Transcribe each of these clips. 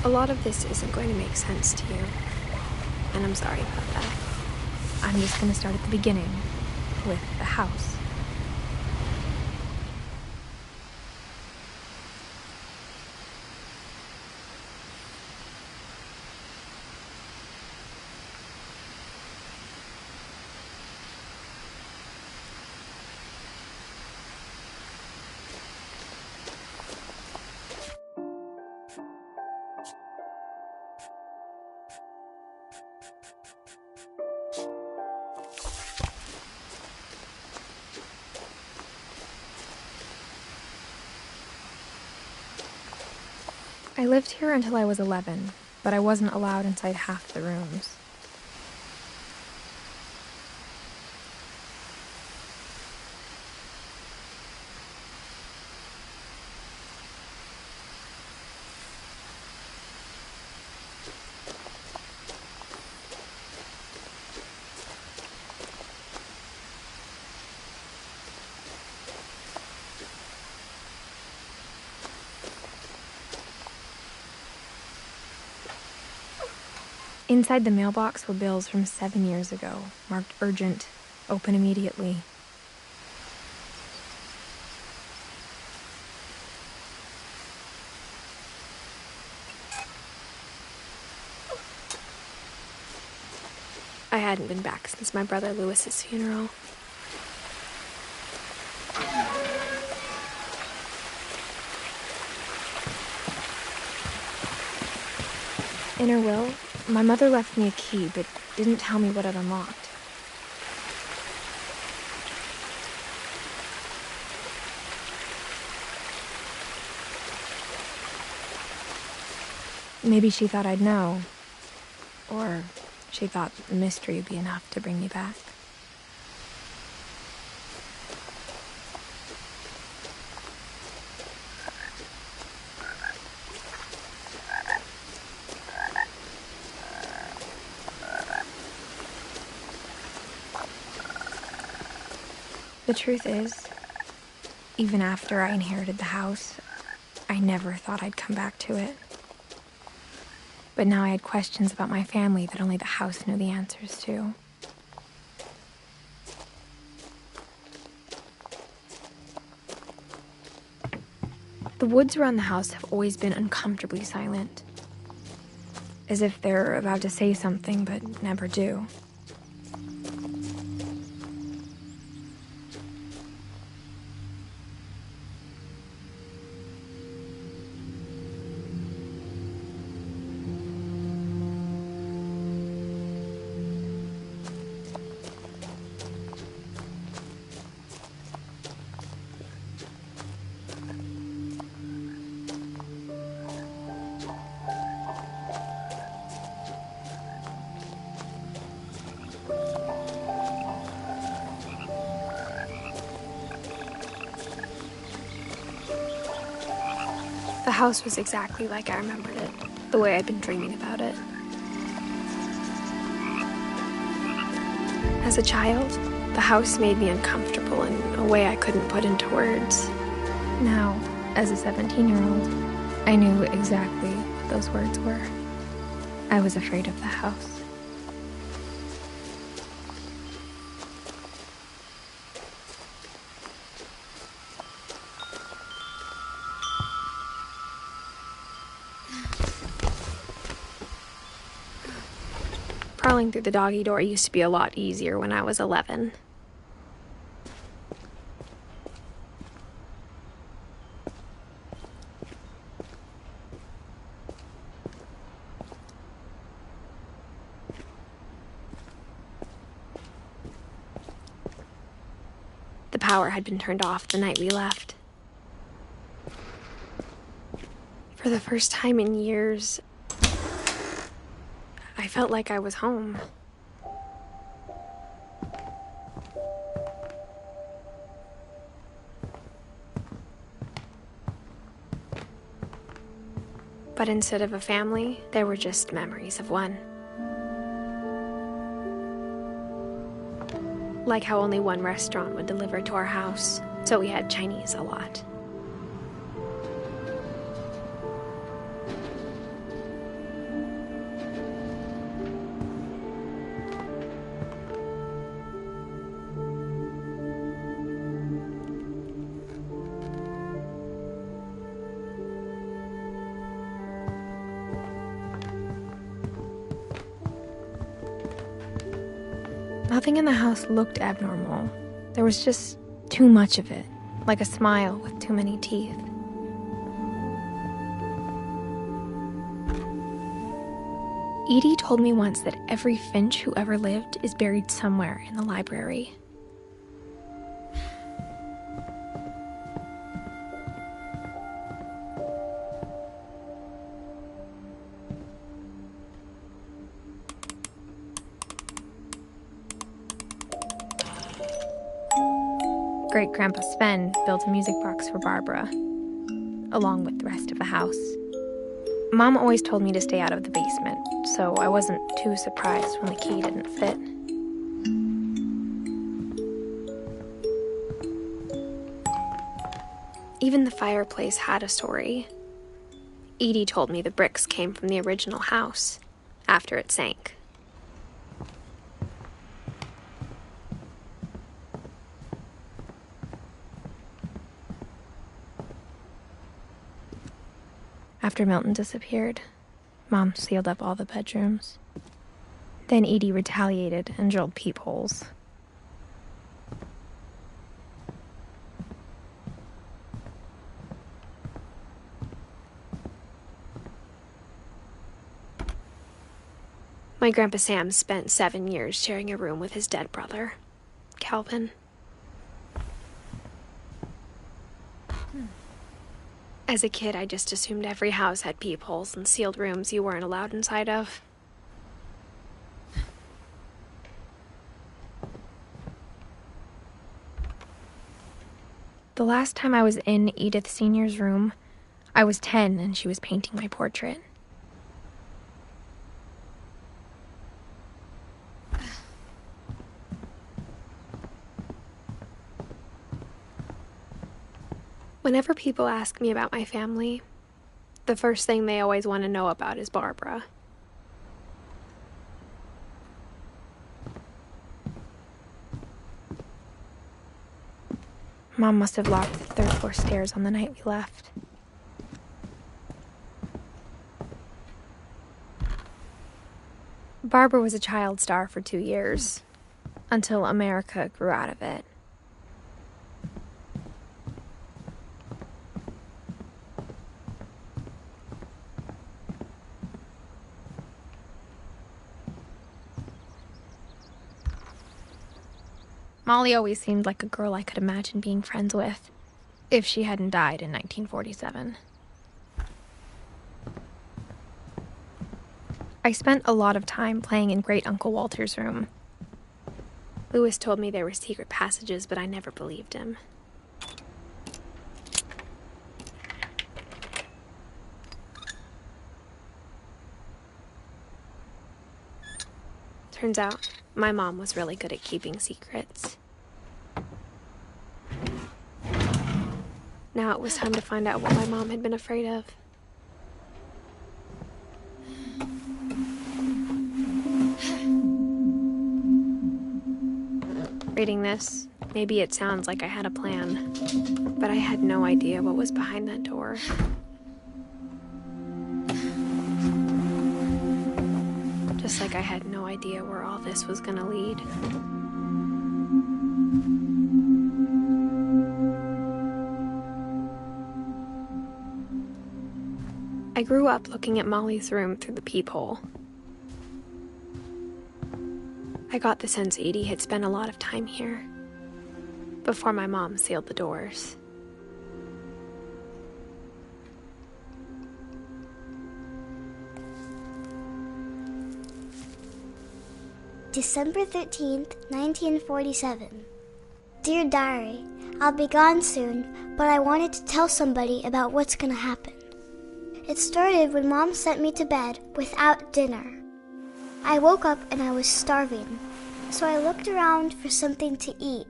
A lot of this isn't going to make sense to you, and I'm sorry about that. I'm just gonna start at the beginning, with the house. I lived here until I was 11, but I wasn't allowed inside half the rooms. Inside the mailbox were bills from 7 years ago, marked urgent, open immediately. I hadn't been back since my brother Lewis's funeral. In her will, my mother left me a key, but didn't tell me what it unlocked. Maybe she thought I'd know. Or she thought the mystery would be enough to bring me back. The truth is, even after I inherited the house, I never thought I'd come back to it. But now I had questions about my family that only the house knew the answers to. The woods around the house have always been uncomfortably silent, as if they're about to say something but never do. The house was exactly like I remembered it, the way I'd been dreaming about it. As a child, the house made me uncomfortable in a way I couldn't put into words. Now, as a 17-year-old, I knew exactly what those words were. I was afraid of the house. Crawling through the doggy door used to be a lot easier when I was 11. The power had been turned off the night we left. For the first time in years, I felt like I was home. But instead of a family, there were just memories of one. Like how only one restaurant would deliver to our house, so we had Chinese a lot. Nothing in the house looked abnormal. There was just too much of it, like a smile with too many teeth. Edie told me once that every Finch who ever lived is buried somewhere in the library. Great-Grandpa Sven built a music box for Barbara, along with the rest of the house. Mom always told me to stay out of the basement, so I wasn't too surprised when the key didn't fit. Even the fireplace had a story. Edie told me the bricks came from the original house, after it sank. After Milton disappeared, Mom sealed up all the bedrooms. Then Edie retaliated and drilled peepholes. My Grandpa Sam spent 7 years sharing a room with his dead brother, Calvin. As a kid, I just assumed every house had peepholes and sealed rooms you weren't allowed inside of. The last time I was in Edith Sr.'s room, I was 10 and she was painting my portrait. Whenever people ask me about my family, the first thing they always want to know about is Barbara. Mom must have locked the third floor stairs on the night we left. Barbara was a child star for 2 years, until America grew out of it. Molly always seemed like a girl I could imagine being friends with, if she hadn't died in 1947. I spent a lot of time playing in Great Uncle Walter's room. Louis told me there were secret passages, but I never believed him. Turns out, my mom was really good at keeping secrets. Now it was time to find out what my mom had been afraid of. Reading this, maybe it sounds like I had a plan, but I had no idea what was behind that door. Just like I had no idea where all this was gonna lead. I grew up looking at Molly's room through the peephole. I got the sense Edie had spent a lot of time here, before my mom sealed the doors. December 13th, 1947. Dear Diary, I'll be gone soon, but I wanted to tell somebody about what's gonna happen. It started when Mom sent me to bed without dinner. I woke up and I was starving, so I looked around for something to eat.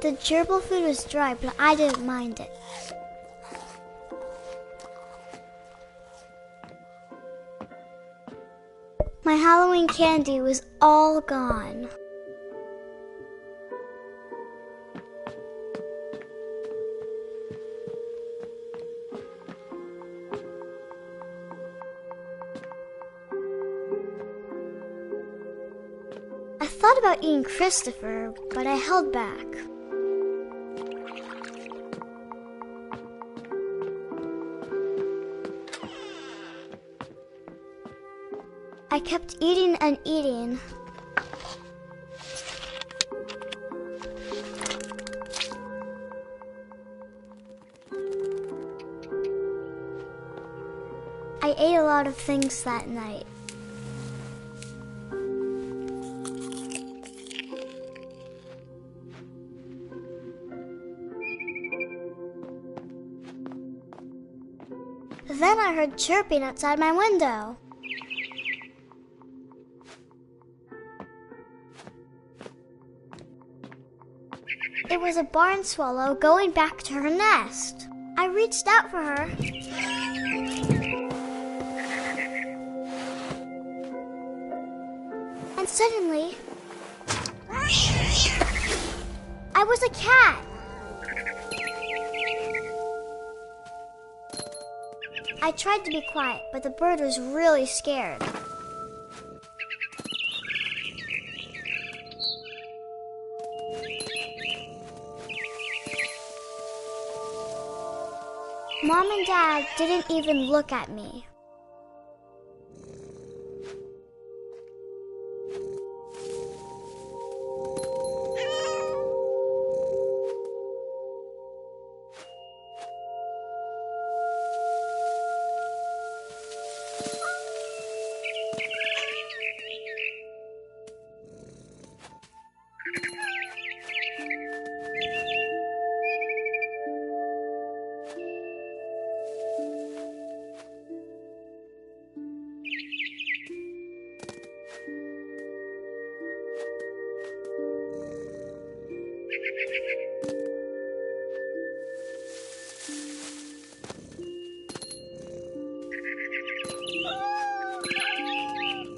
The gerbil food was dry, but I didn't mind it. My Halloween candy was all gone. thought about eating Christopher, but I held back. I kept eating and eating. I ate a lot of things that night. Then I heard chirping outside my window. It was a barn swallow going back to her nest. I reached out for her. And suddenly, I was a cat. I tried to be quiet, but the bird was really scared. Mom and Dad didn't even look at me.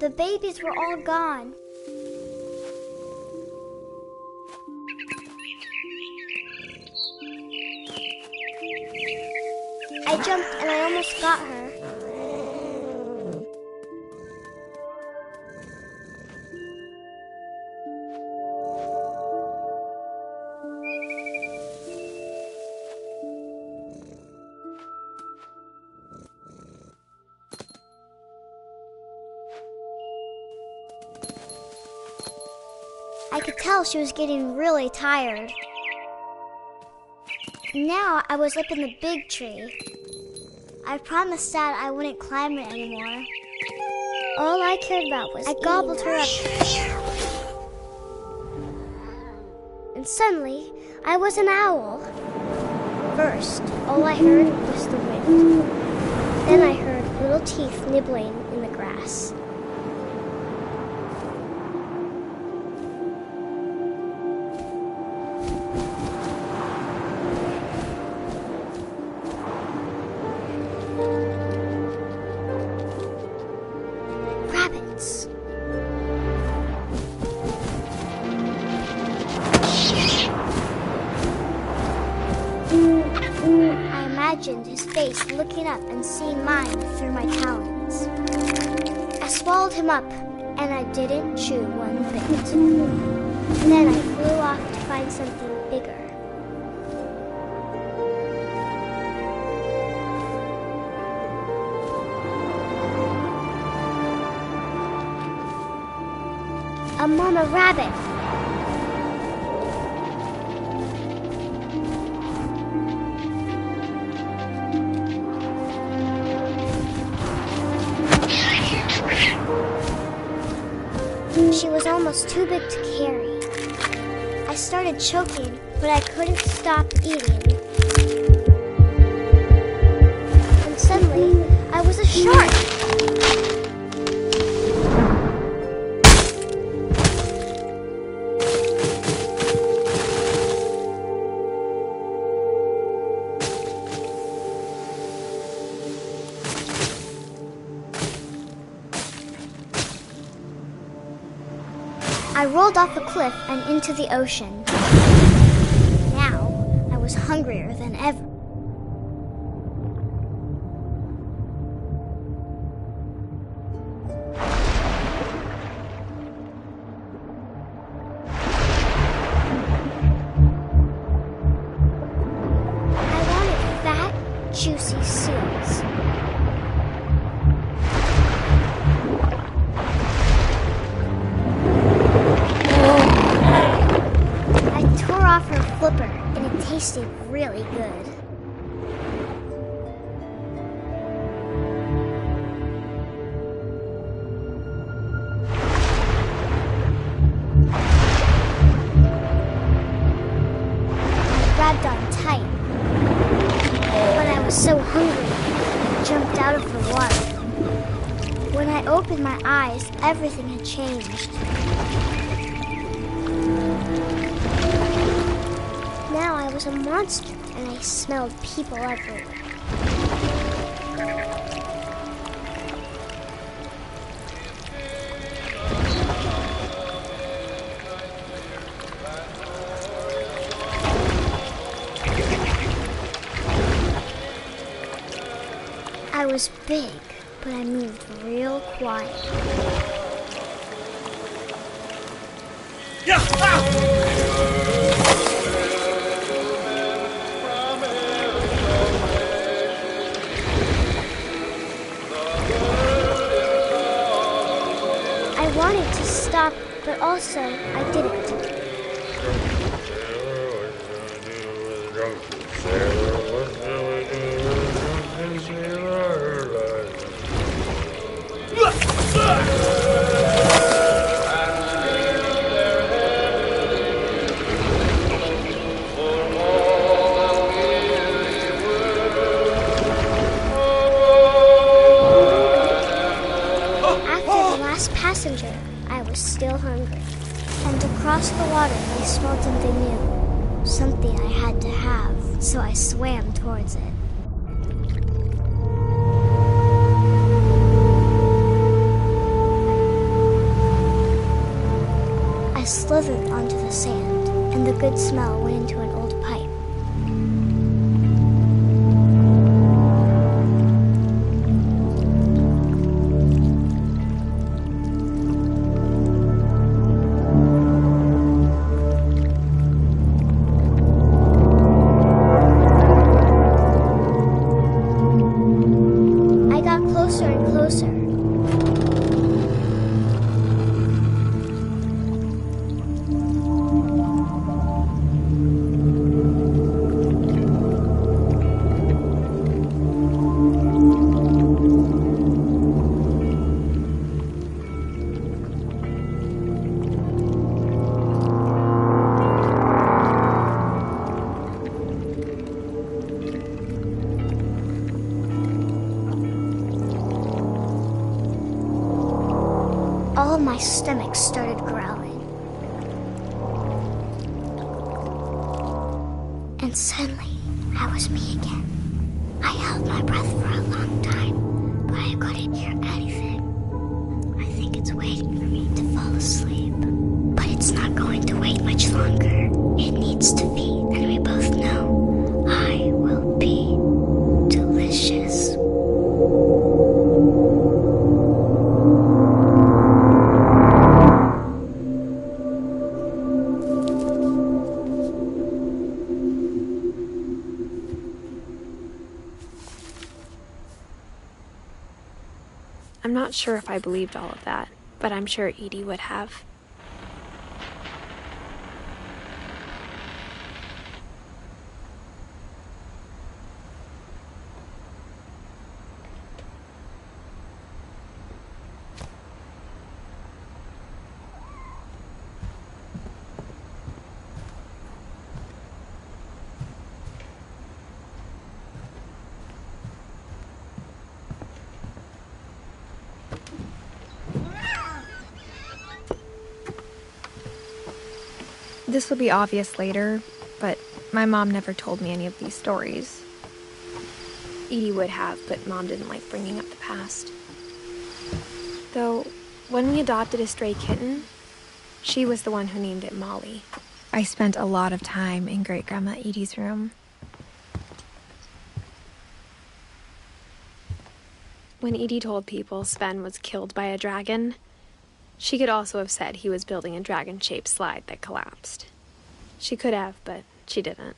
The babies were all gone. I jumped and I almost got her. I could tell she was getting really tired. Now I was up in the big tree. I promised Dad I wouldn't climb it anymore. All I cared about was I gobbled her up. And suddenly, I was an owl. First, all I heard was the wind. Then I heard little teeth nibbling in the grass. Rabbits. I imagined his face looking up and seeing mine through my talons. I swallowed him up, and I didn't chew one bit. Then I flew off to find something bigger. A mama rabbit. She was almost too big to carry. I started choking, but I couldn't stop eating. And suddenly, I was a shark. I rolled off a cliff and into the ocean. Now, I was hungrier than ever. flipper, and it tasted really good. I grabbed on tight, but I was so hungry, I jumped out of the water. When I opened my eyes, everything had changed. Now I was a monster, and I smelled people everywhere. I was big, but I moved real quiet. I wanted to stop, but also I didn't. Passenger, I was still hungry. And across the water, I smelled something new. Something I had to have, so I swam towards it. I slithered onto the sand, and the good smell went into an old pipe. Closer and closer. All my stomach started growling. And suddenly, I was me again. I held my breath for a long time, but I couldn't hear anything. I think it's waiting for me to fall asleep. But it's not going to wait much longer. It needs to be, and we both know I will be delicious. I'm not sure if I believed all of that, but I'm sure Edie would have. This will be obvious later, but my mom never told me any of these stories. Edie would have, but Mom didn't like bringing up the past. Though, when we adopted a stray kitten, she was the one who named it Molly. I spent a lot of time in Great-Grandma Edie's room. When Edie told people Sven was killed by a dragon, she could also have said he was building a dragon-shaped slide that collapsed. She could have, but she didn't.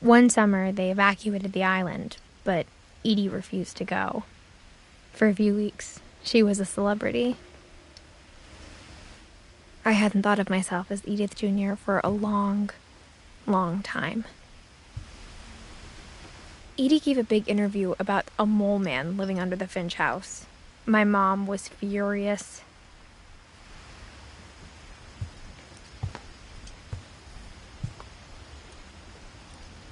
One summer, they evacuated the island, but Edie refused to go. For a few weeks, she was a celebrity. I hadn't thought of myself as Edith Jr. for a long, long time. Edie gave a big interview about a mole man living under the Finch house. My mom was furious.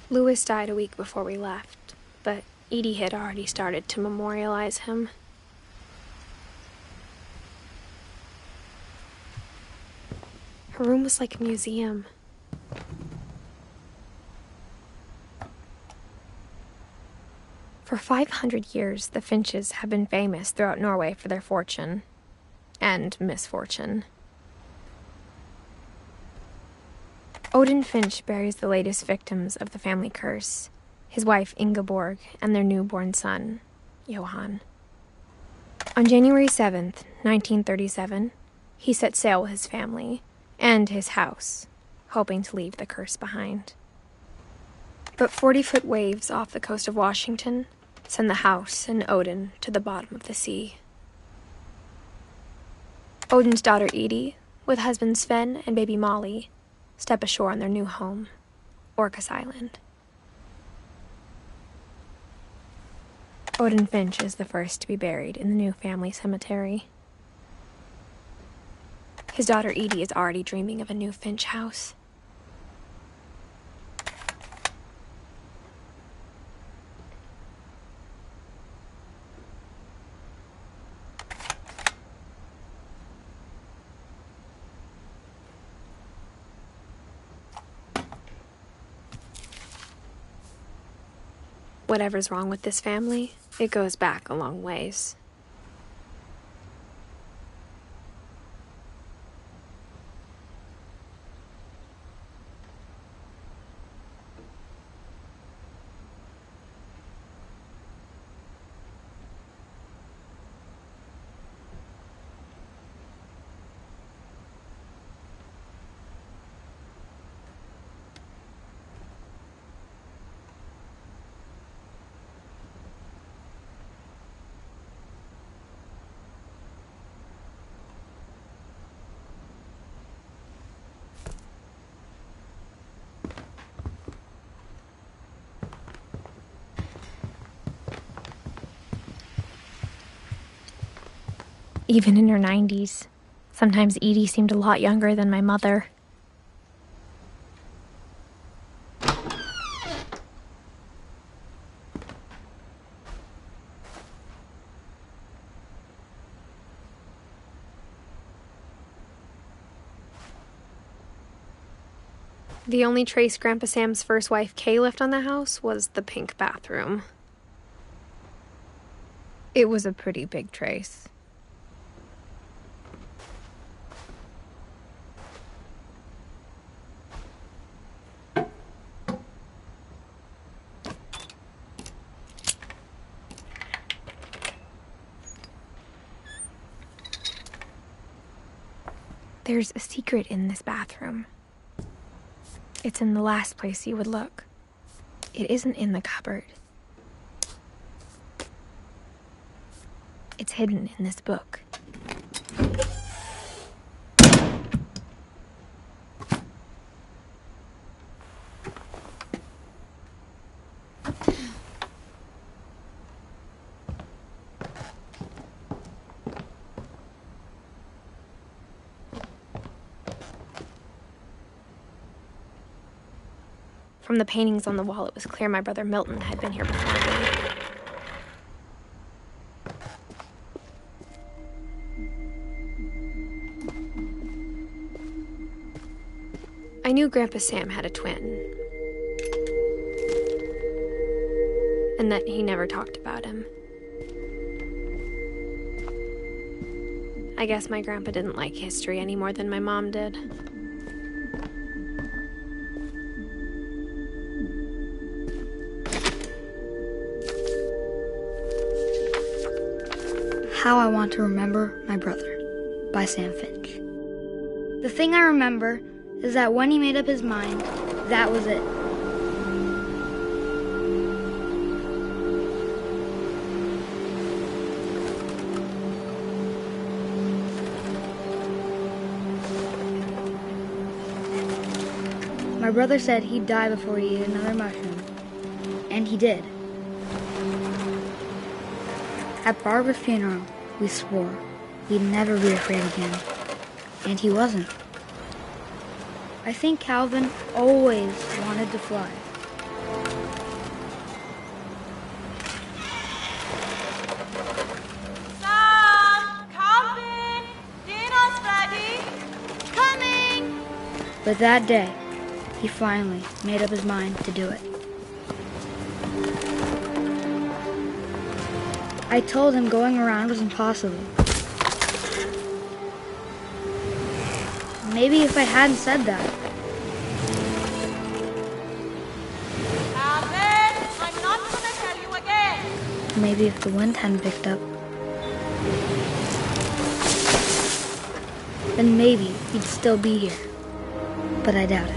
Louis died a week before we left, but Edie had already started to memorialize him. Her room was like a museum. For 500 years, the Finches have been famous throughout Norway for their fortune and misfortune. Odin Finch buries the latest victims of the family curse, his wife Ingeborg and their newborn son, Johan. On January 7th, 1937, he set sail with his family and his house, hoping to leave the curse behind. But 40-foot waves off the coast of Washington send the house and Odin to the bottom of the sea. Odin's daughter Edie, with husband Sven and baby Molly, step ashore on their new home, Orcas Island. Odin Finch is the first to be buried in the new family cemetery. His daughter Edie is already dreaming of a new Finch house. Whatever's wrong with this family, it goes back a long ways. Even in her 90s, sometimes Edie seemed a lot younger than my mother. The only trace Grandpa Sam's first wife, Kay, left on the house was the pink bathroom. It was a pretty big trace. There's a secret in this bathroom. It's in the last place you would look. It isn't in the cupboard. It's hidden in this book. From the paintings on the wall, it was clear my brother Milton had been here before me. I knew Grandpa Sam had a twin, and that he never talked about him. I guess my grandpa didn't like history any more than my mom did. How I Want to Remember My Brother by Sam Finch. The thing I remember is that when he made up his mind, that was it. My brother said he'd die before he ate another mushroom. And he did. At Barbara's funeral, we swore we'd never be afraid again. And he wasn't. I think Calvin always wanted to fly. Sam! Calvin! Dinner's ready! Coming! But that day, he finally made up his mind to do it. I told him going around was impossible. Maybe if I hadn't said that. Calvin! I'm not gonna tell you again! Maybe if the wind hadn't picked up. Then maybe he'd still be here. But I doubt it.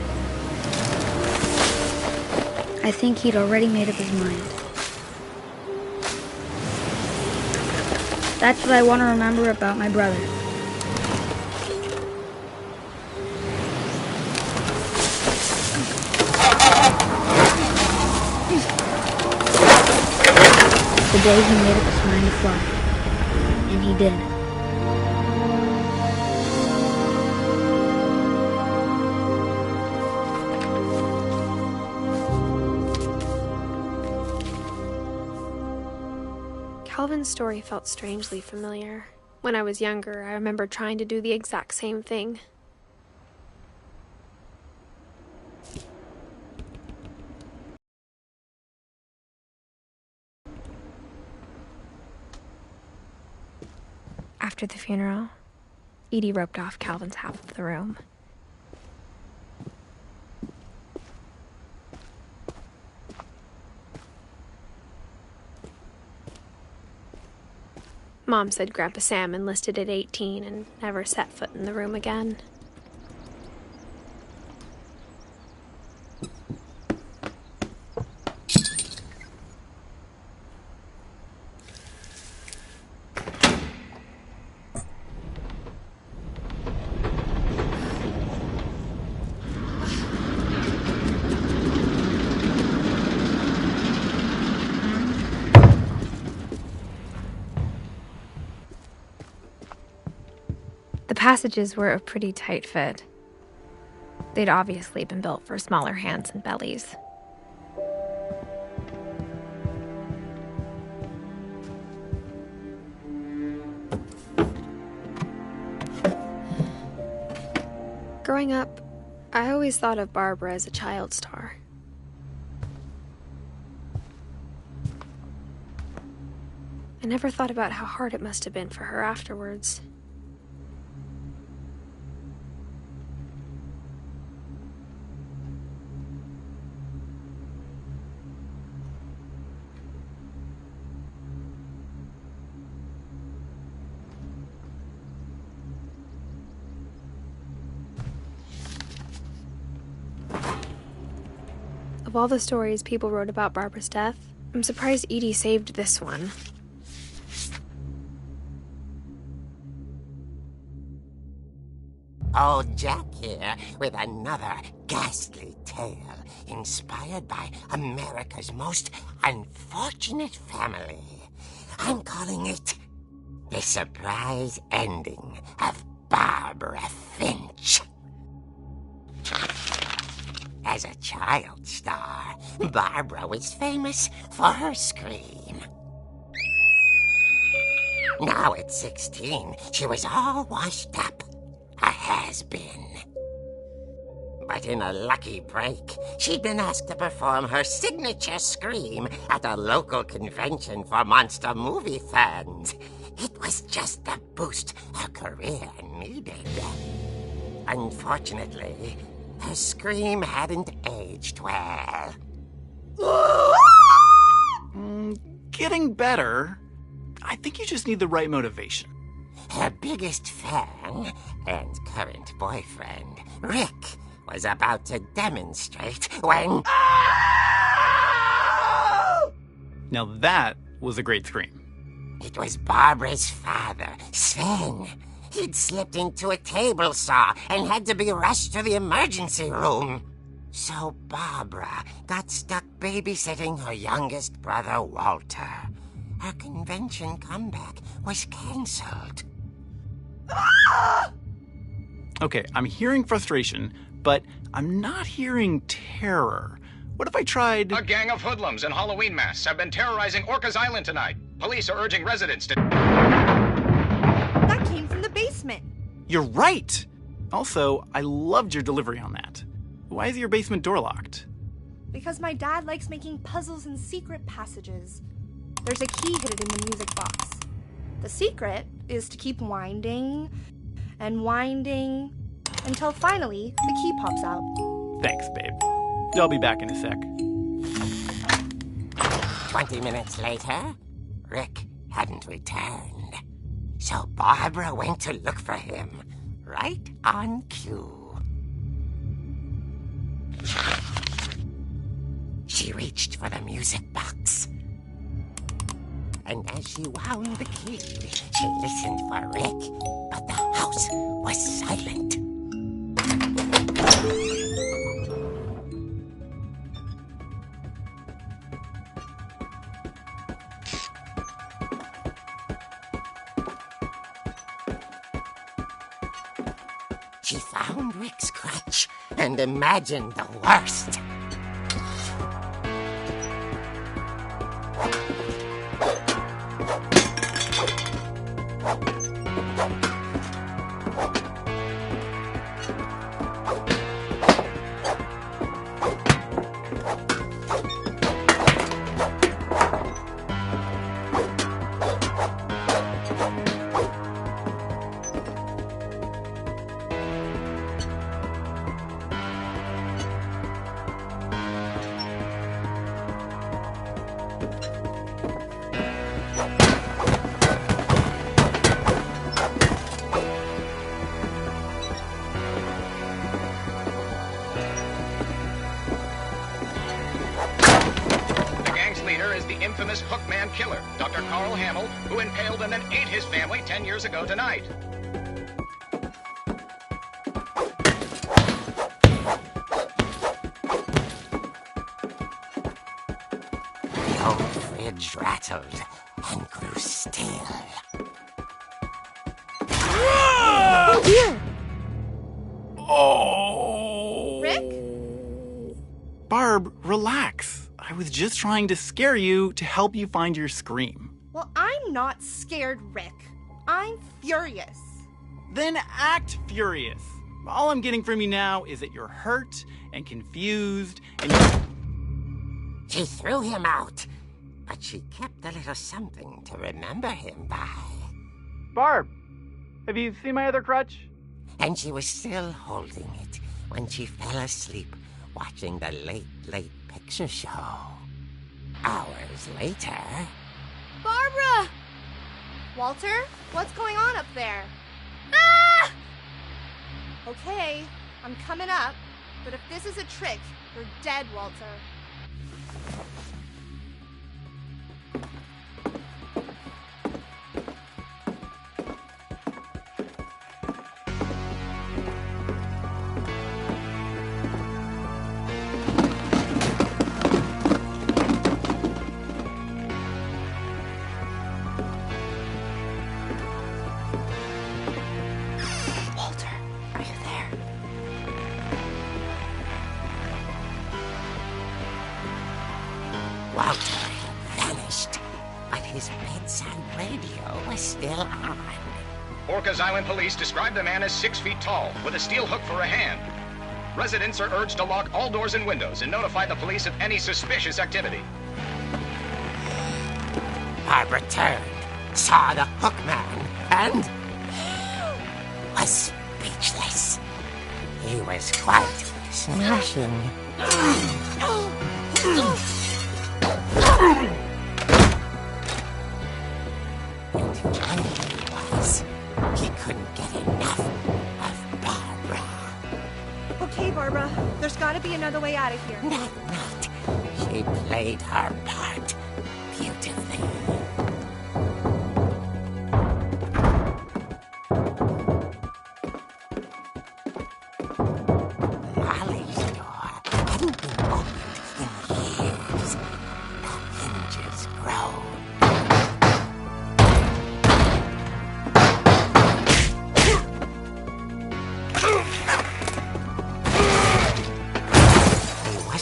I think he'd already made up his mind. That's what I want to remember about my brother. The day he made up his mind to fly. And he did. Calvin's story felt strangely familiar. When I was younger, I remember trying to do the exact same thing. After the funeral, Edie roped off Calvin's half of the room. Mom said Grandpa Sam enlisted at 18 and never set foot in the room again. The passages were a pretty tight fit. They'd obviously been built for smaller hands and bellies. Growing up, I always thought of Barbara as a child star. I never thought about how hard it must have been for her afterwards. Of all the stories people wrote about Barbara's death, I'm surprised Edie saved this one. Old Jack here with another ghastly tale inspired by America's most unfortunate family. I'm calling it The Surprise Ending of Barbara Finch. As a child star, Barbara was famous for her scream. Now at 16, she was all washed up. A has-been. But in a lucky break, she'd been asked to perform her signature scream at a local convention for monster movie fans. It was just the boost her career needed. Unfortunately, her scream hadn't aged well. Getting better. I think you just need the right motivation. Her biggest fan and current boyfriend, Rick, was about to demonstrate when... Now that was a great scream. It was Barbara's father, Sven. He'd slipped into a table saw and had to be rushed to the emergency room. So Barbara got stuck babysitting her youngest brother, Walter. Her convention comeback was cancelled. Okay, I'm hearing frustration, but I'm not hearing terror. What if I tried... A gang of hoodlums in Halloween masks have been terrorizing Orcas Island tonight. Police are urging residents to... That came from the basement. You're right! Also, I loved your delivery on that. Why is your basement door locked? Because my dad likes making puzzles and secret passages. There's a key hidden in the music box. The secret is to keep winding and winding until finally the key pops out. Thanks, babe. I'll be back in a sec. 20 minutes later, Rick hadn't returned. So Barbara went to look for him, right on cue. She reached for the music box. And as she wound the key, she listened for Rick, but the house was silent. She found Rick's crutch and imagined the worst. Infamous Hookman killer, Dr. Carl Hamill, who impaled and then ate his family 10 years ago tonight. The old fridge rattled and grew still. Oh dear! Oh! Rick? Barb, relax. I was just trying to scare you to help you find your scream. Well, I'm not scared, Rick. I'm furious. Then act furious. All I'm getting from you now is that you're hurt and confused and She threw him out, but she kept a little something to remember him by. Barb, have you seen my other crutch? And she was still holding it when she fell asleep watching the Late Picture Show. Hours later... Barbara! Walter, what's going on up there? Ah! Okay, I'm coming up, but if this is a trick, you're dead, Walter. Walter had vanished, but his bedside radio was still on. Orcas Island police describe the man as 6 feet tall, with a steel hook for a hand. Residents are urged to lock all doors and windows and notify the police of any suspicious activity. Barbara turned, saw the hook man, and was speechless. He was quite smashing. And finally was, he couldn't get enough of Barbara. Okay, Barbara, there's gotta be another way out of here. That night, she played her part beautifully. Molly's door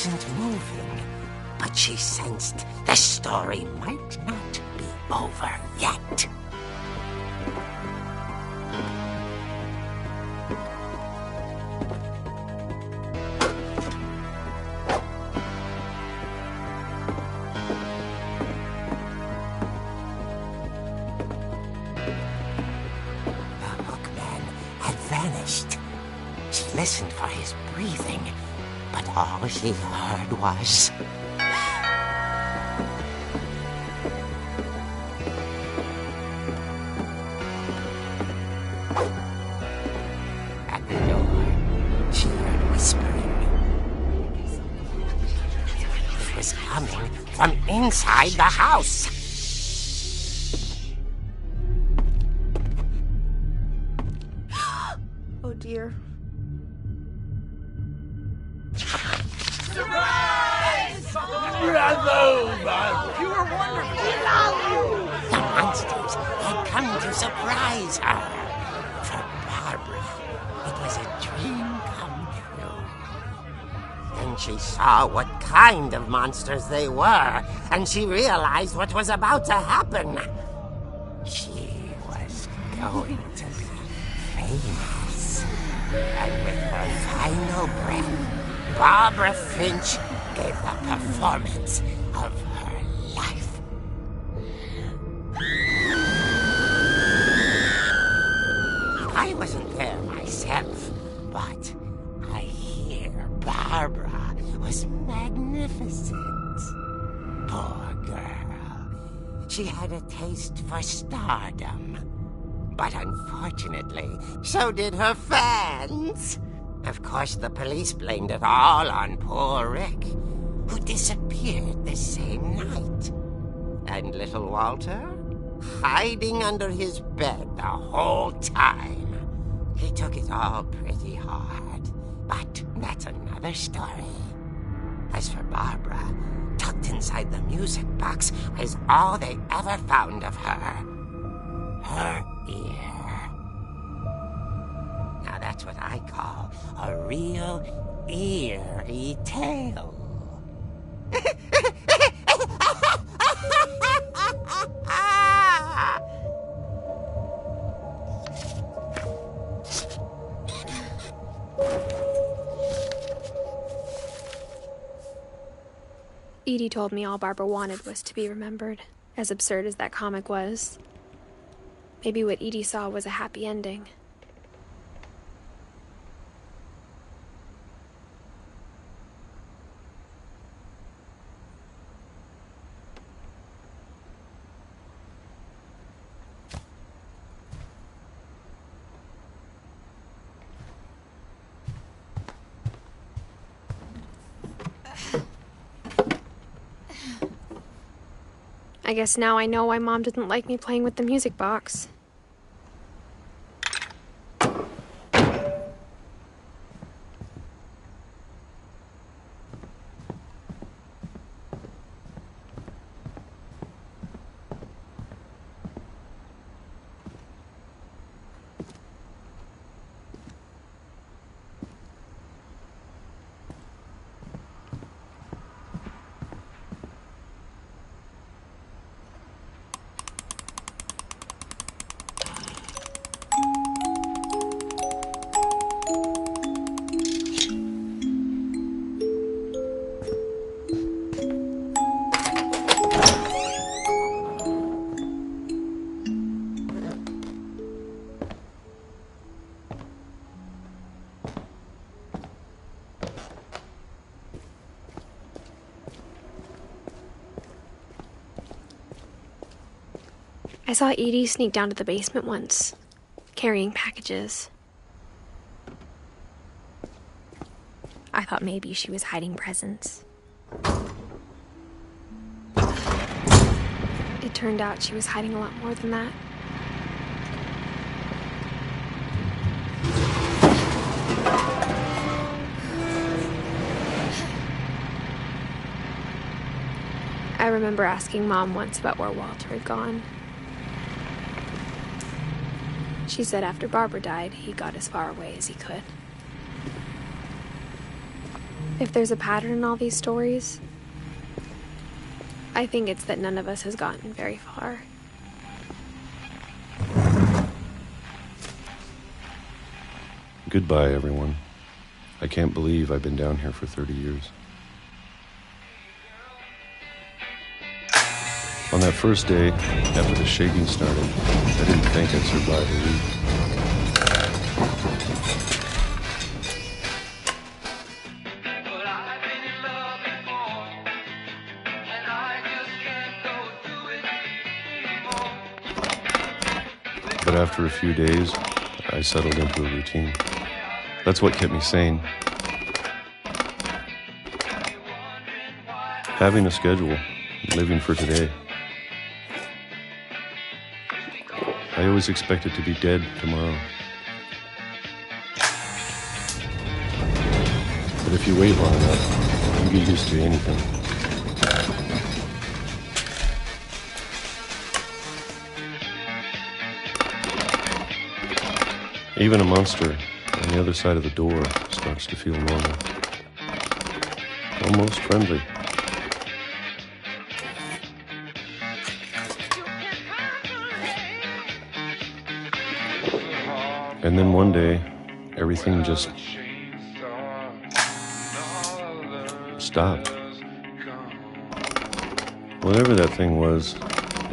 wasn't moving, but she sensed the story might not be over yet. She listened for his breathing, but all she heard was... At the door, she heard whispering. It was coming from inside the house. Oh dear. You were wonderful. The monsters had come to surprise her. For Barbara, it was a dream come true. Then she saw what kind of monsters they were, and she realized what was about to happen. She was going to be famous. And with her final breath, Barbara Finch gave the performance of her life. I wasn't there myself, but I hear Barbara was magnificent. Poor girl. She had a taste for stardom. But unfortunately, so did her fans. Of course, the police blamed it all on poor Rick, who disappeared the same night. And little Walter, hiding under his bed the whole time. He took it all pretty hard, but that's another story. As for Barbara, tucked inside the music box was all they ever found of her. Her ear. Now that's what I call a real eerie tale. Edie told me all Barbara wanted was to be remembered, as absurd as that comic was. Maybe what Edie saw was a happy ending. I guess now I know why Mom didn't like me playing with the music box. I saw Edie sneak down to the basement once, carrying packages. I thought maybe she was hiding presents. It turned out she was hiding a lot more than that. I remember asking Mom once about where Walter had gone. She said after Barbara died, he got as far away as he could. If there's a pattern in all these stories, I think it's that none of us has gotten very far. Goodbye, everyone. I can't believe I've been down here for 30 years. On that first day, after the shaking started, I didn't think I'd survive a week. But after a few days, I settled into a routine. That's what kept me sane. Having a schedule, living for today. I always expected to be dead tomorrow. But if you wait long enough, you get used to anything. Even a monster on the other side of the door starts to feel normal. Almost friendly. And then one day, everything just stopped. Whatever that thing was,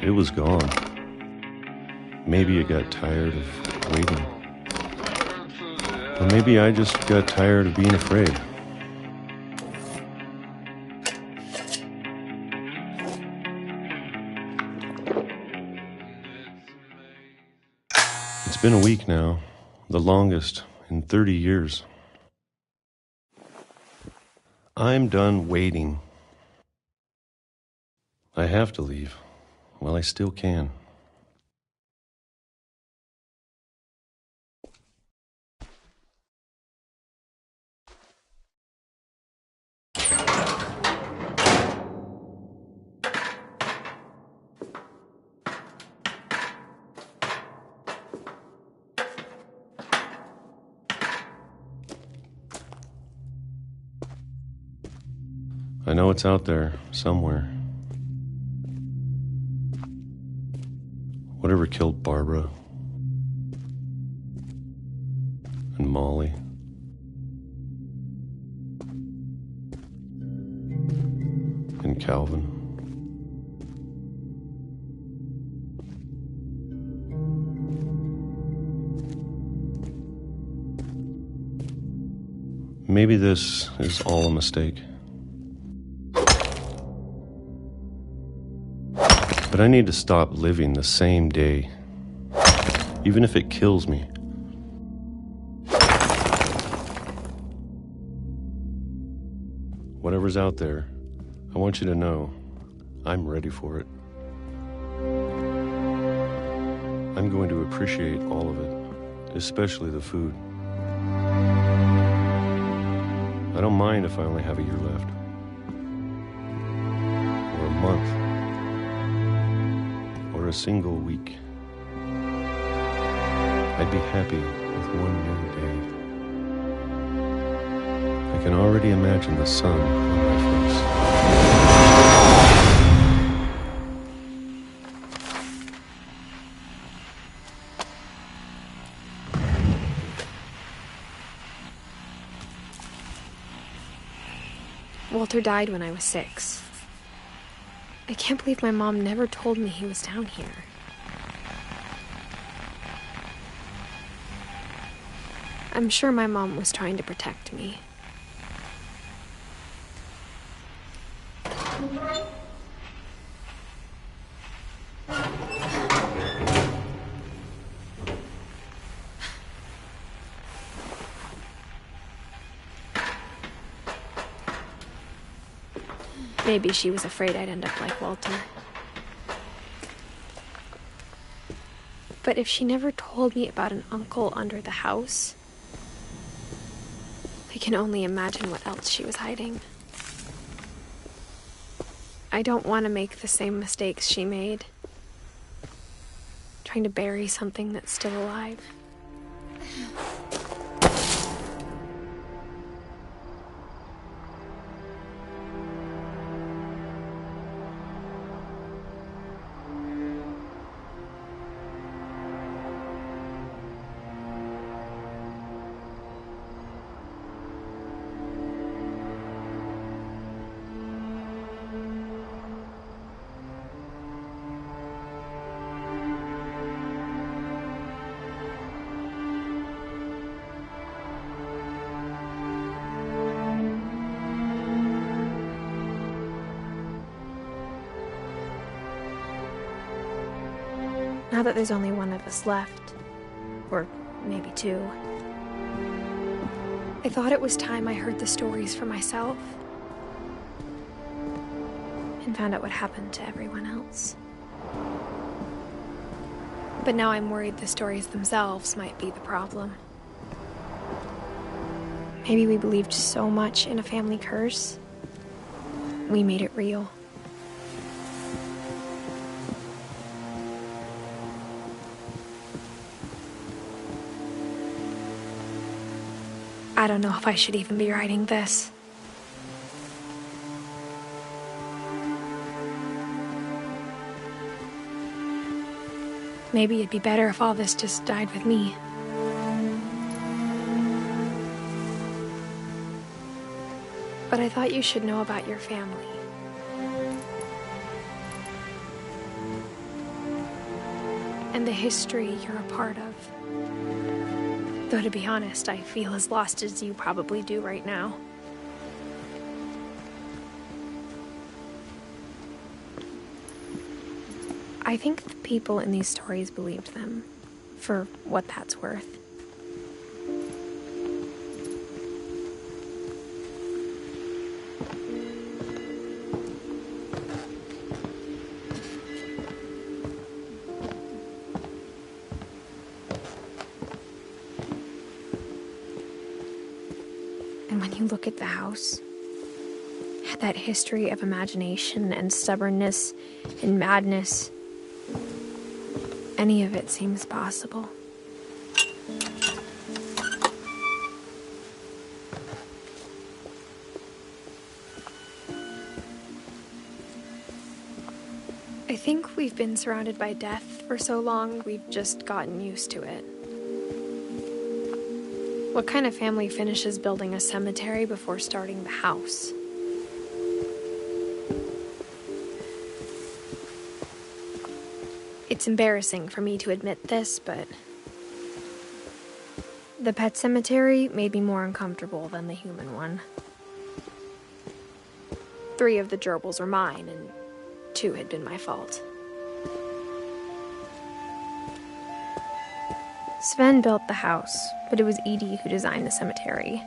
it was gone. Maybe it got tired of waiting. Or maybe I just got tired of being afraid. It's been a week now, the longest in 30 years. I'm done waiting. I have to leave while I still can. I know it's out there, somewhere. Whatever killed Barbara and Molly and Calvin. Maybe this is all a mistake. But I need to stop living the same day, even if it kills me. Whatever's out there, I want you to know I'm ready for it. I'm going to appreciate all of it, especially the food. I don't mind if I only have a year left, or a month, or a single week. I'd be happy with one new day. I can already imagine the sun on my face. Walter died when I was 6. I can't believe my mom never told me he was down here. I'm sure my mom was trying to protect me. Maybe she was afraid I'd end up like Walter. But if she never told me about an uncle under the house, I can only imagine what else she was hiding. I don't want to make the same mistakes she made, trying to bury something that's still alive. Now that there's only one of us left, or maybe two, I thought it was time I heard the stories for myself and found out what happened to everyone else. But now I'm worried the stories themselves might be the problem. Maybe we believed so much in a family curse, we made it real. I don't know if I should even be writing this. Maybe it'd be better if all this just died with me. But I thought you should know about your family. And the history you're a part of. Though to be honest, I feel as lost as you probably do right now. I think the people in these stories believed them, for what that's worth. And when you look at the house, that history of imagination and stubbornness and madness, any of it seems possible. I think we've been surrounded by death for so long, we've just gotten used to it. What kind of family finishes building a cemetery before starting the house? It's embarrassing for me to admit this, but the pet cemetery made me more uncomfortable than the human one. 3 of the gerbils were mine, and 2 had been my fault. Sven built the house, but it was Edie who designed the cemetery.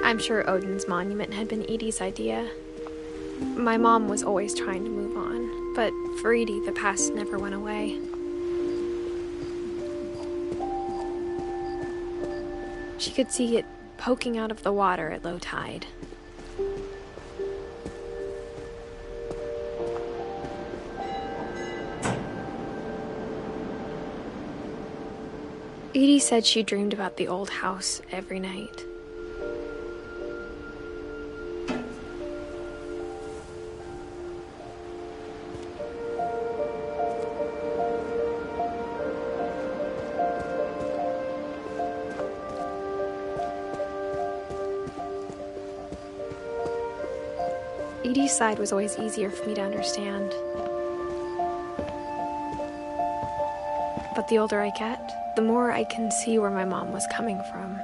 I'm sure Odin's monument had been Edie's idea. My mom was always trying to move on, but for Edie, the past never went away. She could see it poking out of the water at low tide. Edie said she dreamed about the old house every night. Edie's side was always easier for me to understand. But the older I get, the more I can see where my mom was coming from.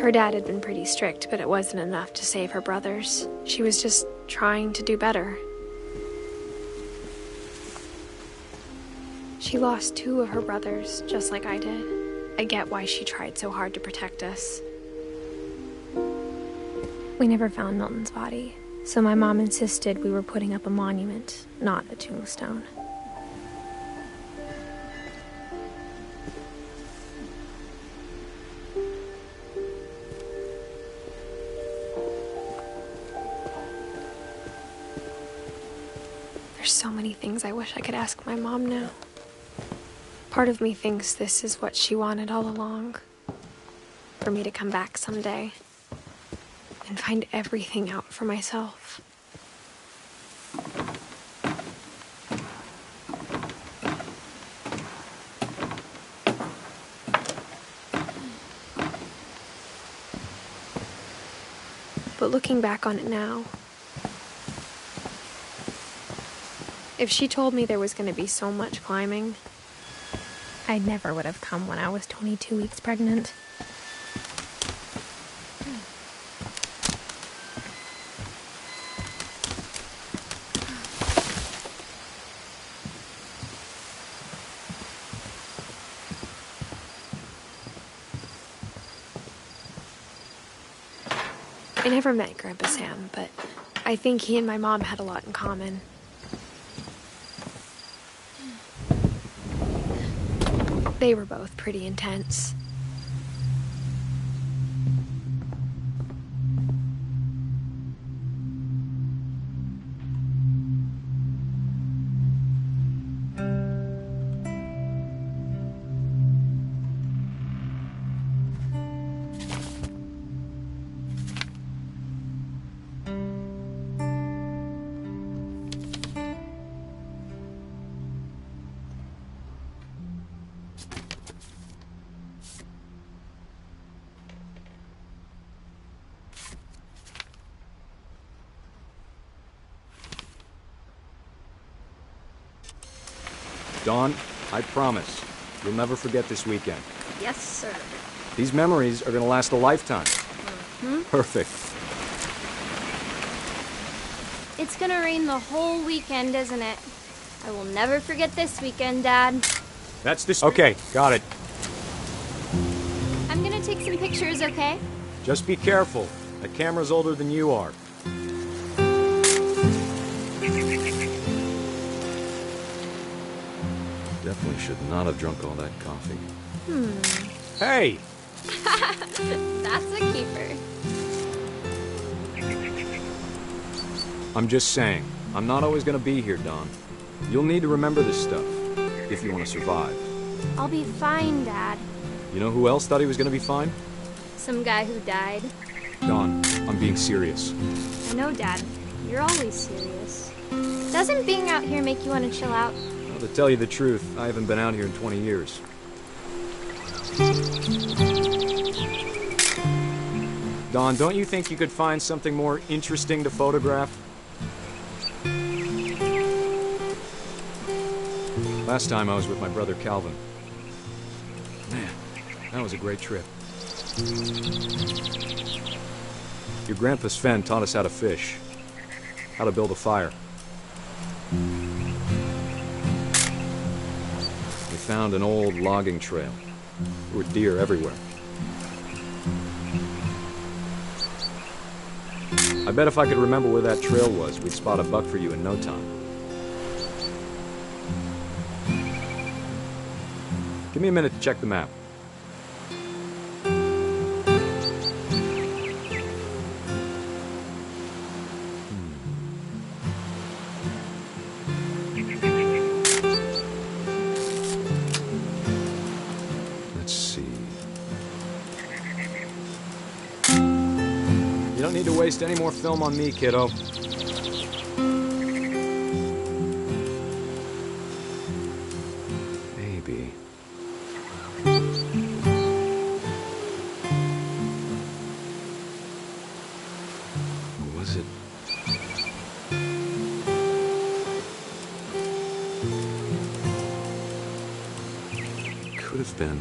Her dad had been pretty strict, but it wasn't enough to save her brothers. She was just trying to do better. She lost 2 of her brothers, just like I did. I get why she tried so hard to protect us. We never found Milton's body, so my mom insisted we were putting up a monument, not a tombstone. There's so many things I wish I could ask my mom now. Part of me thinks this is what she wanted all along. For me to come back someday and find everything out for myself. But looking back on it now, if she told me there was going to be so much climbing, I never would have come when I was 22 weeks pregnant. I never met Grandpa Sam, but I think he and my mom had a lot in common. They were both pretty intense. Dawn, I promise, you'll never forget this weekend. Yes, sir. These memories are gonna last a lifetime. Perfect. It's gonna rain the whole weekend, isn't it? I will never forget this weekend, Dad. That's this. Okay, got it. I'm gonna take some pictures, okay? Just be careful. That camera's older than you are. Definitely should not have drunk all that coffee. Hey! That's a keeper. I'm just saying, I'm not always gonna be here, Dawn. You'll need to remember this stuff, if you want to survive. I'll be fine, Dad. You know who else thought he was gonna be fine? Some guy who died. Dawn, I'm being serious. I know, Dad. You're always serious. Doesn't being out here make you want to chill out? Well, to tell you the truth, I haven't been out here in 20 years. Dawn, don't you think you could find something more interesting to photograph? Last time I was with my brother Calvin. Man, that was a great trip. Your grandpa Sven taught us how to fish, how to build a fire. We found an old logging trail. There were deer everywhere. I bet if I could remember where that trail was, we'd spot a buck for you in no time. Give me a minute to check the map. Let's see. You don't need to waste any more film on me, kiddo. Maybe. Or was it? Could have been.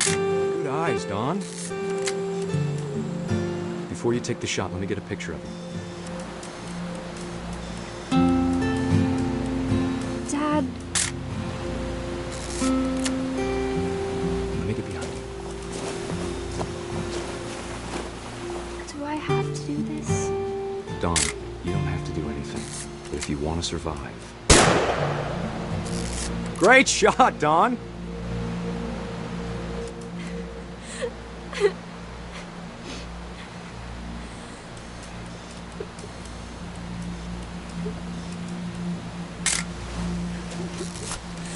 Good eyes, Dawn. Before you take the shot, let me get a picture of you. Dad, Let me get behind you. Do I have to do this? Dawn, you don't have to do anything. But if you want to survive... Great shot, Dawn!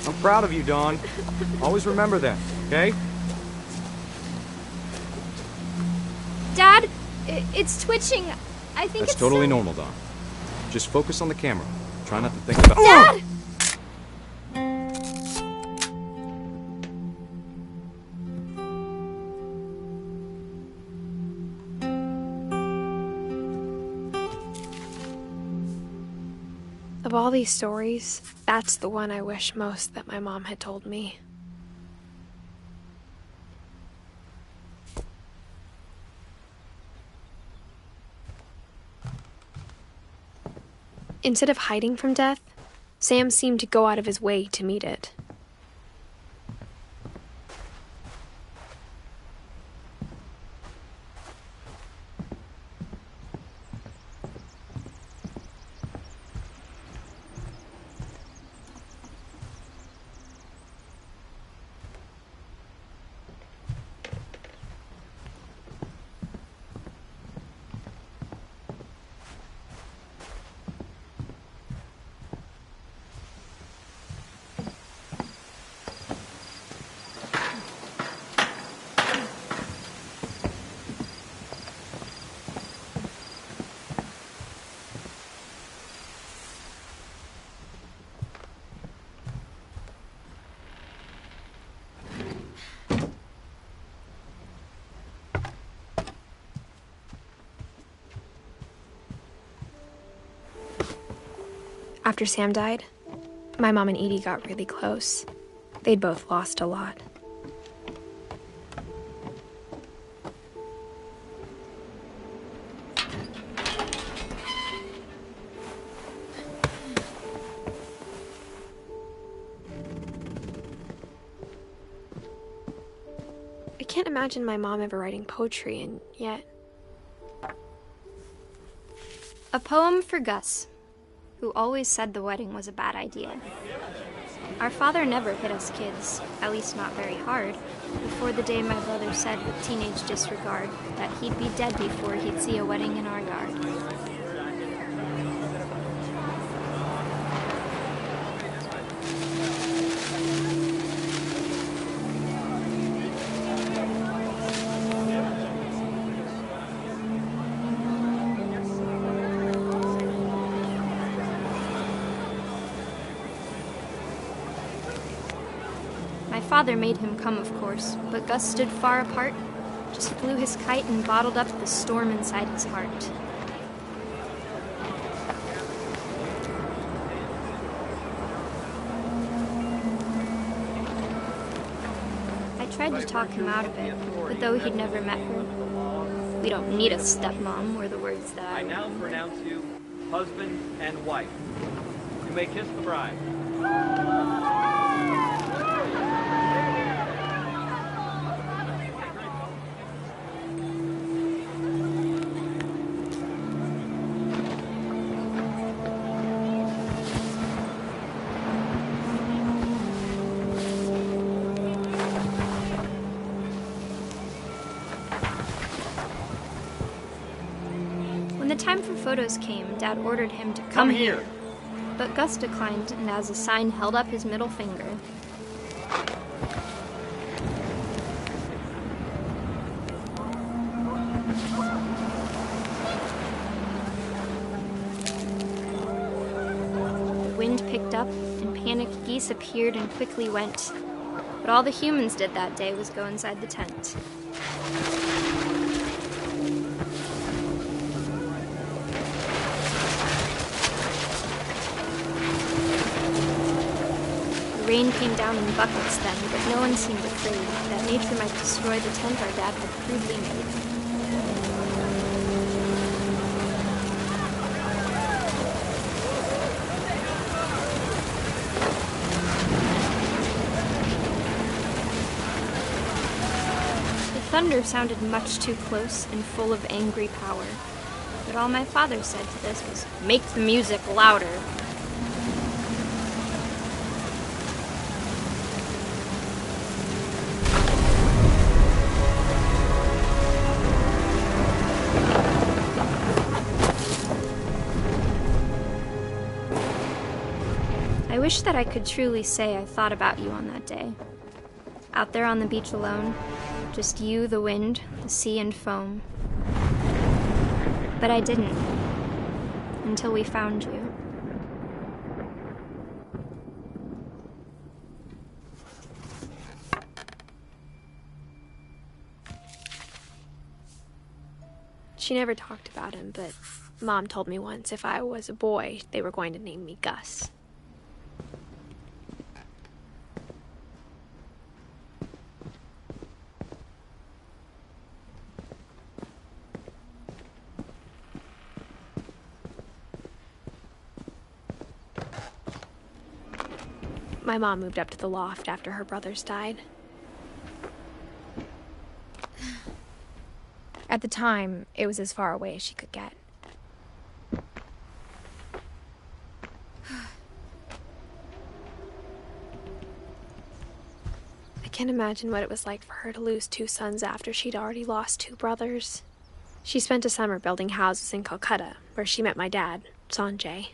I'm proud of you, Dawn. Always remember that, okay? Dad, it's twitching. I think That's it's totally normal, Dawn. Just focus on the camera. Try not to think about— Dad! Of all these stories, that's the one I wish most that my mom had told me. Instead of hiding from death, Sam seemed to go out of his way to meet it. After Sam died, my mom and Edie got really close. They'd both lost a lot. I can't imagine my mom ever writing poetry, and yet... A poem for Gus, who always said the wedding was a bad idea. Our father never hit us kids, at least not very hard, before the day my brother said with teenage disregard that he'd be dead before he'd see a wedding in our yard. My father made him come, of course, but Gus stood far apart, just flew his kite and bottled up the storm inside his heart. I tried to talk him out of it, but though he'd never met her, "We don't need a stepmom," were the words that I now pronounce you husband and wife. You may kiss the bride. When the time for photos came, Dad ordered him to come here. But Gus declined, and as a sign held up his middle finger. The wind picked up, and panicked geese appeared and quickly went. But all the humans did that day was go inside the tent. The rain came down in buckets then, but no one seemed afraid that nature might destroy the tent our dad had crudely made. The thunder sounded much too close and full of angry power, but all my father said to this was, "Make the music louder." I wish that I could truly say I thought about you on that day. Out there on the beach alone, just you, the wind, the sea, and foam. But I didn't, until we found you. She never talked about him, but Mom told me once if I was a boy, they were going to name me Gus. My mom moved up to the loft after her brothers died. At the time, it was as far away as she could get. I can't imagine what it was like for her to lose 2 sons after she'd already lost 2 brothers. She spent a summer building houses in Calcutta, where she met my dad, Sanjay.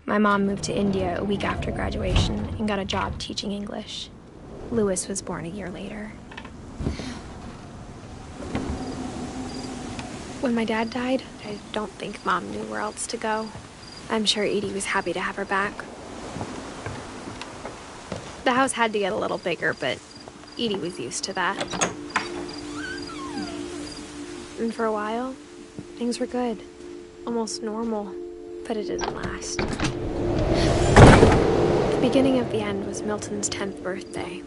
My mom moved to India a week after graduation and got a job teaching English. Louis was born a year later. When my dad died, I don't think Mom knew where else to go. I'm sure Edie was happy to have her back. The house had to get a little bigger, but Edie was used to that. And for a while, things were good. Almost normal, but it didn't last. The beginning of the end was Milton's 10th birthday,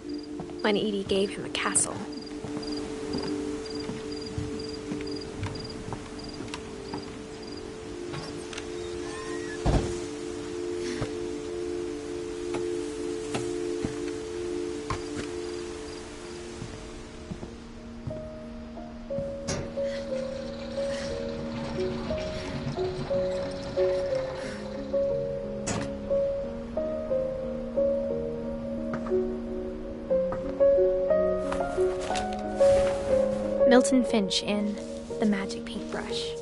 when Edie gave him a castle. Milton Finch in The Magic Paintbrush.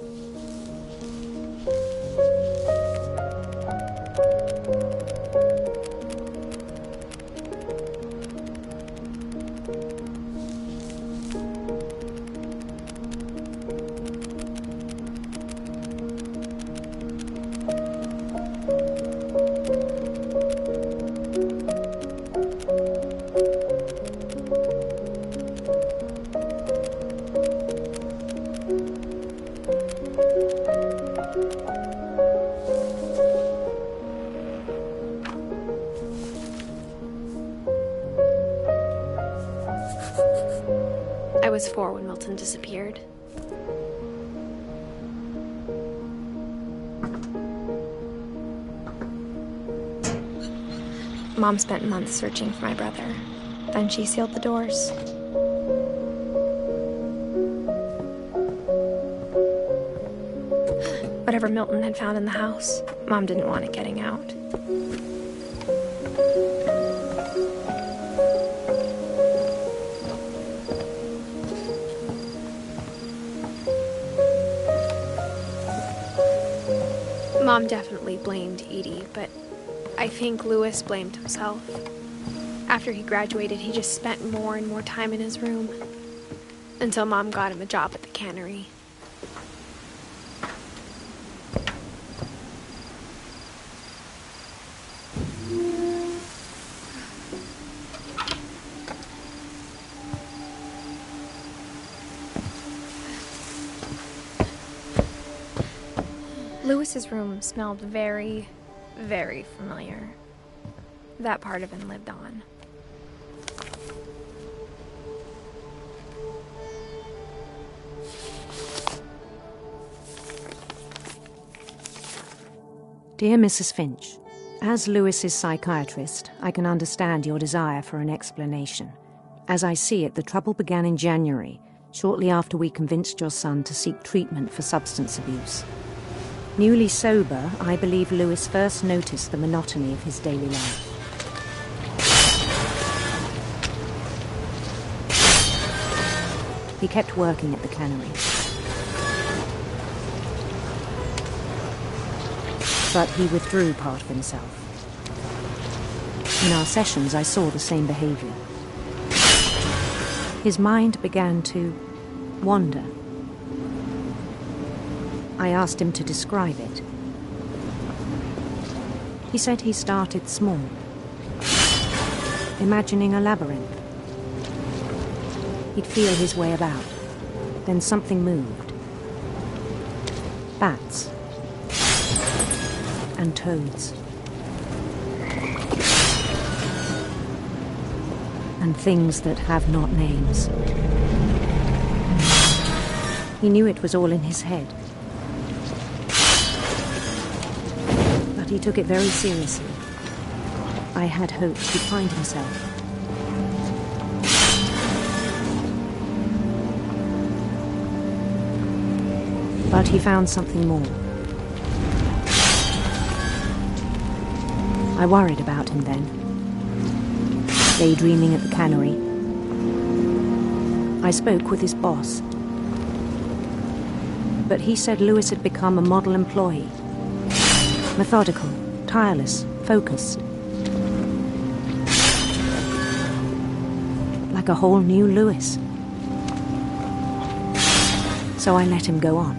I was 4 when Milton disappeared. Mom spent months searching for my brother. Then she sealed the doors. Whatever Milton had found in the house, Mom didn't want it getting out. Mom definitely blamed Edie, but I think Louis blamed himself. After he graduated, he just spent more and more time in his room, until Mom got him a job at the cannery. Louis's room smelled very, very familiar. That part of him lived on. Dear Mrs. Finch, as Louis's psychiatrist, I can understand your desire for an explanation. As I see it, the trouble began in January, shortly after we convinced your son to seek treatment for substance abuse. Newly sober, I believe Louis first noticed the monotony of his daily life. He kept working at the cannery. but he withdrew part of himself. In our sessions, I saw the same behavior. His mind began to wander. I asked him to describe it. He said he started small, imagining a labyrinth. He'd feel his way about. Then something moved. Bats. And toads. And things that have not names. He knew it was all in his head. But he took it very seriously. I had hoped he'd find himself. But he found something more. I worried about him then. Daydreaming at the cannery. I spoke with his boss. But he said Louis had become a model employee. Methodical, tireless, focused. Like a whole new Louis. So I let him go on.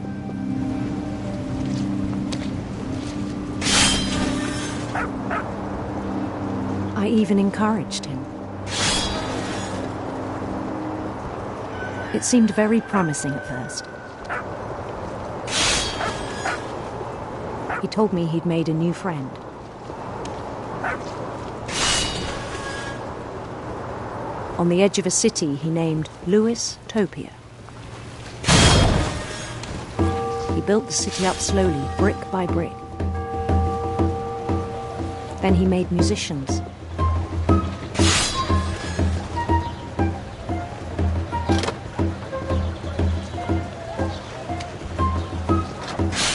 I even encouraged him. It seemed very promising at first. He told me he'd made a new friend. On the edge of a city he named Louis Topia. He built the city up slowly, brick by brick. Then he made musicians.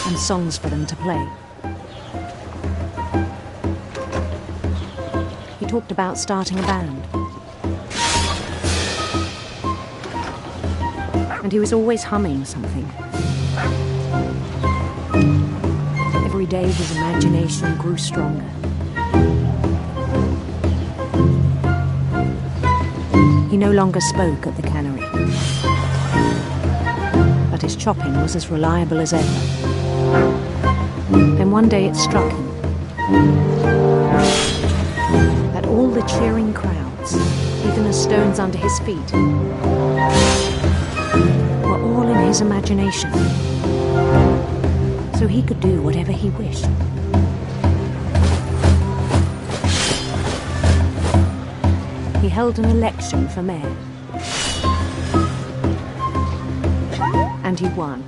And songs for them to play. He talked about starting a band. And he was always humming something. Every day his imagination grew stronger. He no longer spoke at the cannery. But his chopping was as reliable as ever. Then one day it struck him that all the cheering crowds, even the stones under his feet, were all in his imagination. So he could do whatever he wished. He held an election for mayor. And he won.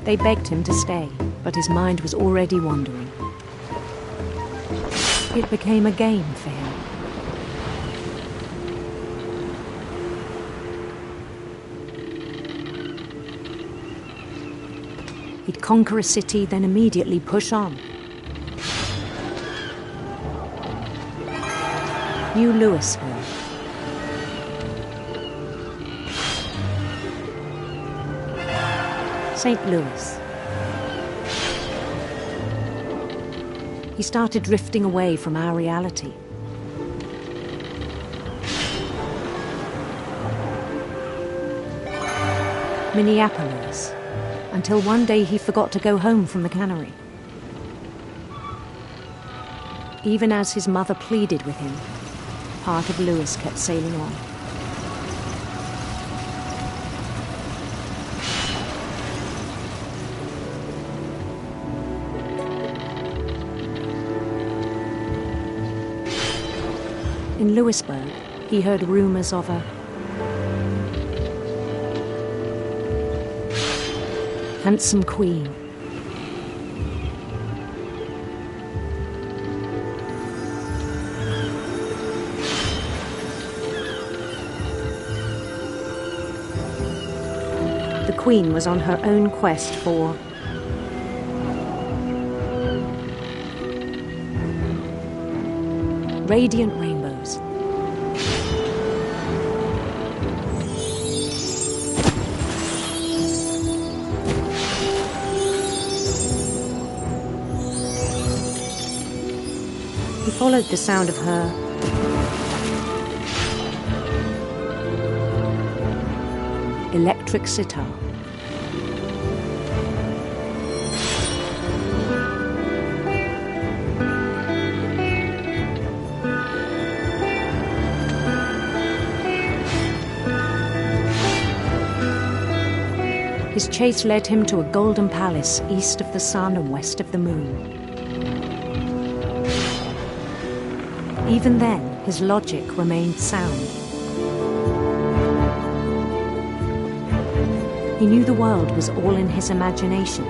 They begged him to stay, but his mind was already wandering. It became a game for him. He'd conquer a city, then immediately push on. New Louisville. St. Louis. He started drifting away from our reality. Minneapolis, until one day he forgot to go home from the cannery. Even as his mother pleaded with him, part of Louis kept sailing on. In Louisburg, he heard rumors of a handsome queen. The queen was on her own quest for radiant rainbows. followed the sound of her electric sitar. His chase led him to a golden palace east of the sun and west of the moon. Even then, his logic remained sound. He knew the world was all in his imagination.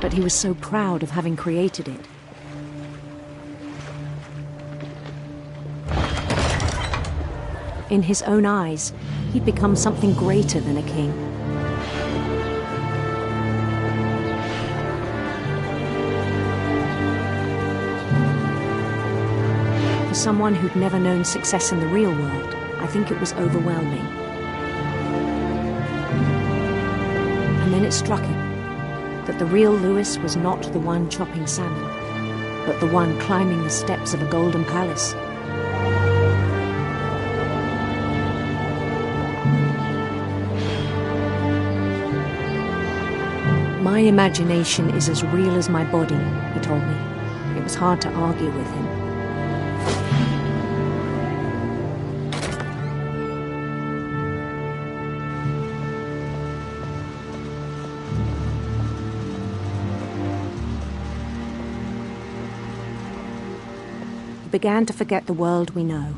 But he was so proud of having created it. In his own eyes, he'd become something greater than a king. For someone who'd never known success in the real world, I think it was overwhelming. And then it struck him that the real Louis was not the one chopping salmon, but the one climbing the steps of a golden palace. My imagination is as real as my body, he told me. It was hard to argue with him. He began to forget the world we know.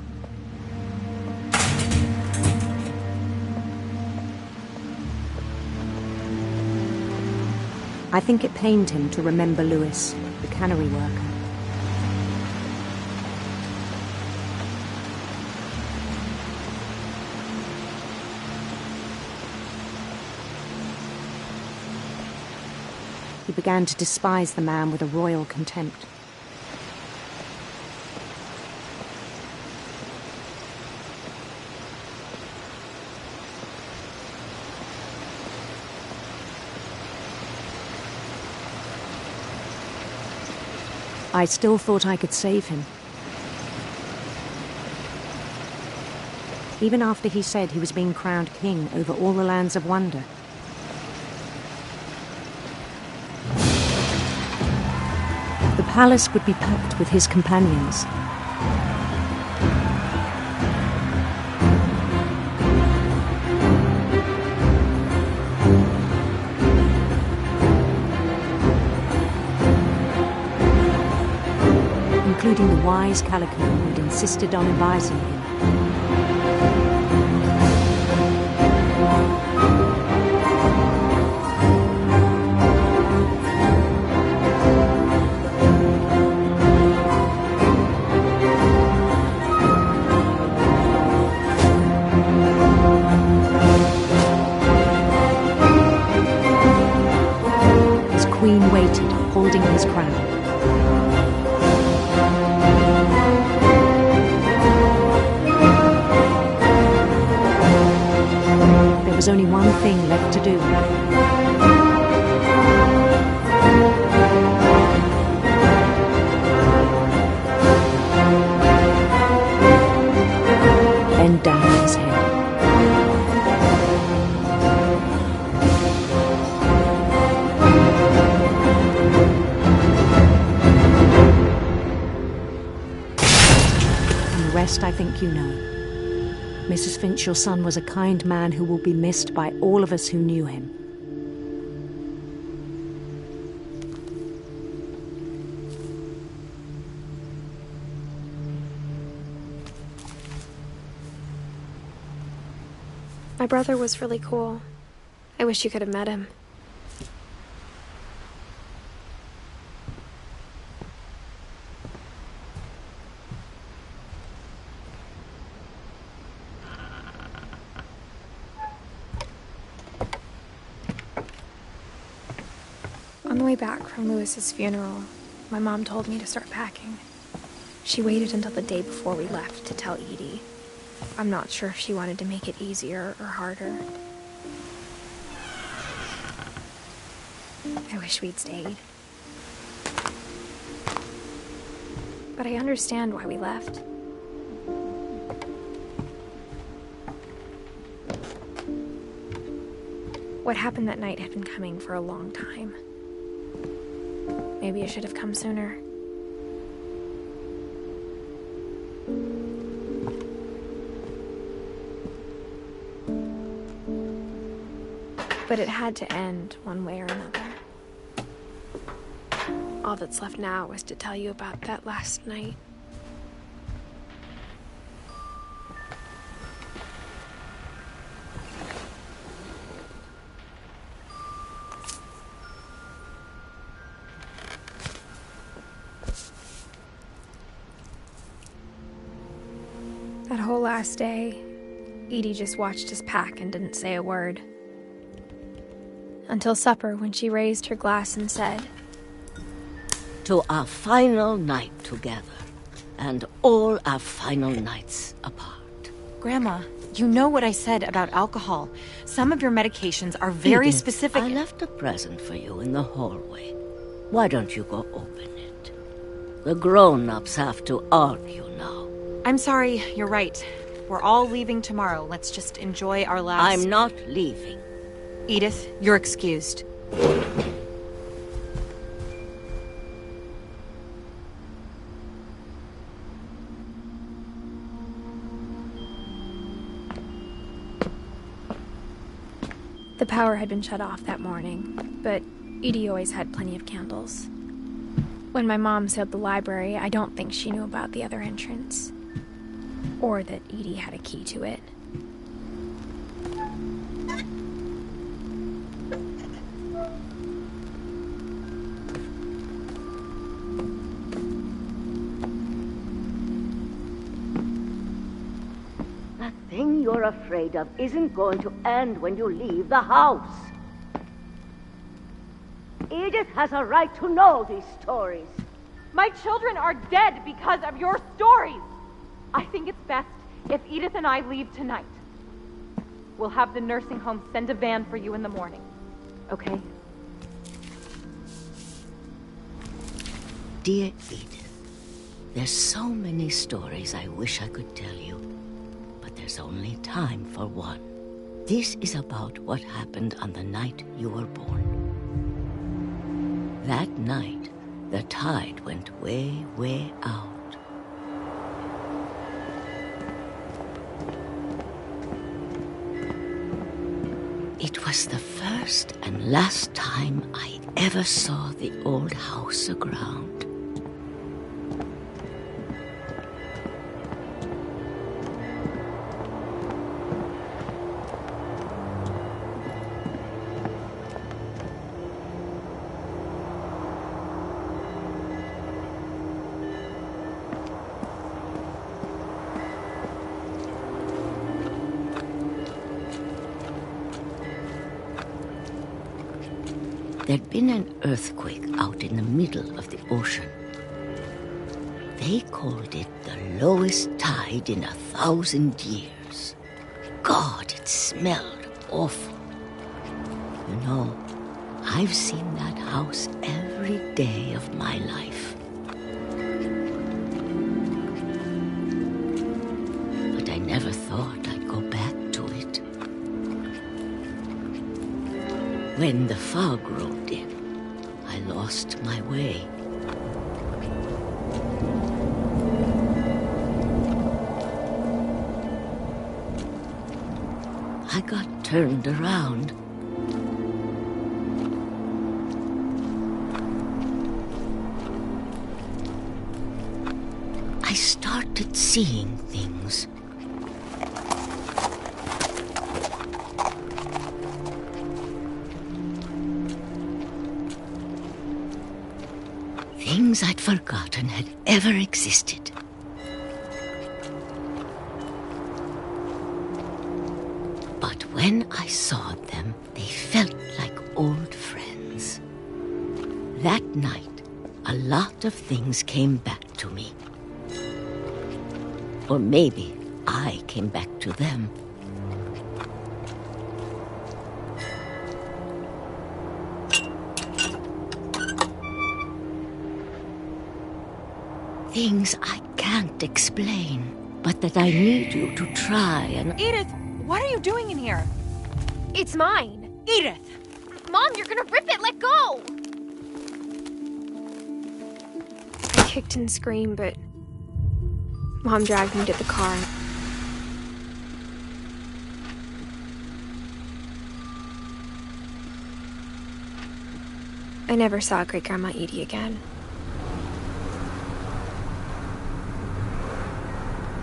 I think it pained him to remember Louis, the cannery worker. He began to despise the man with a royal contempt. I still thought I could save him. Even after he said he was being crowned king over all the lands of wonder. The palace would be packed with his companions. Including the wise Calico who'd insisted on advising him. His queen waited, holding his crown. There was only one thing left to do. Bend down his head. And the rest I think you know. Mrs. Finch, your son was a kind man who will be missed by all of us who knew him. My brother was really cool. I wish you could have met him. On the way back from Louis's funeral, my mom told me to start packing. She waited until the day before we left to tell Edie. I'm not sure if she wanted to make it easier or harder. I wish we'd stayed. But I understand why we left. What happened that night had been coming for a long time. Maybe it should have come sooner. But it had to end one way or another. All that's left now is to tell you about that last night. That whole last day, Edie just watched us pack and didn't say a word. Until supper, when she raised her glass and said, "To our final night together, and all our final nights apart." Grandma, you know what I said about alcohol. Some of your medications are very Edith, specific. I left a present for you in the hallway. Why don't you go open it? The grown-ups have to argue now. I'm sorry, you're right. We're all leaving tomorrow. Let's just enjoy our last... I'm not leaving. Edith, you're excused. The power had been shut off that morning, but Edie always had plenty of candles. When my mom sealed the library, I don't think she knew about the other entrance. Or that Edie had a key to it. That thing you're afraid of isn't going to end when you leave the house. Edith has a right to know these stories. My children are dead because of your stories. I think it's best if Edith and I leave tonight. We'll have the nursing home send a van for you in the morning. Okay? Dear Edith, there's so many stories I wish I could tell you, but there's only time for one. This is about what happened on the night you were born. That night, the tide went way, way out. It was the first and last time I ever saw the old house aground. There'd been an earthquake out in the middle of the ocean. They called it the lowest tide in 1,000 years. God, it smelled awful. You know, I've seen that house every day of my life. But I never thought I'd go back to it. When the fog rolled in, I lost my way. I got turned around. I started seeing things. Things I'd forgotten had ever existed. But when I saw them, they felt like old friends. That night, a lot of things came back to me. Or maybe I came back to them. Things I can't explain, but that I need you to try and... Edith, what are you doing in here? It's mine. Edith! Mom, you're gonna rip it! Let go! I kicked and screamed, but Mom dragged me to the car. I never saw Great-Grandma Edie again.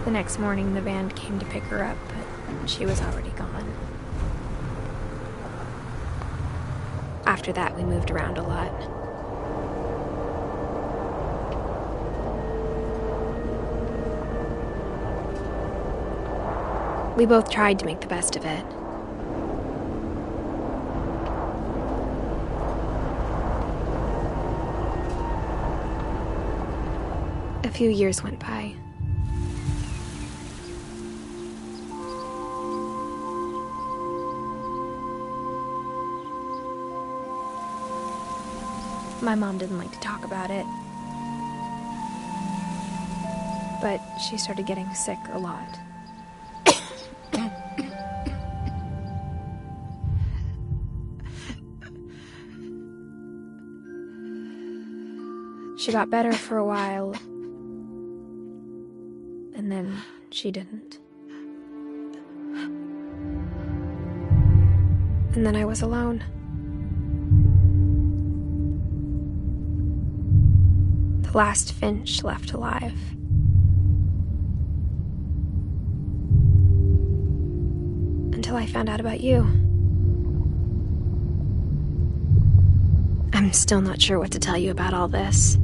The next morning, the band came to pick her up, but she was already gone. After that, we moved around a lot. We both tried to make the best of it. A few years went by. My mom didn't like to talk about it, but she started getting sick a lot. She got better for a while, and then she didn't. And then I was alone. The last Finch left alive. Until I found out about you. I'm still not sure what to tell you about all this.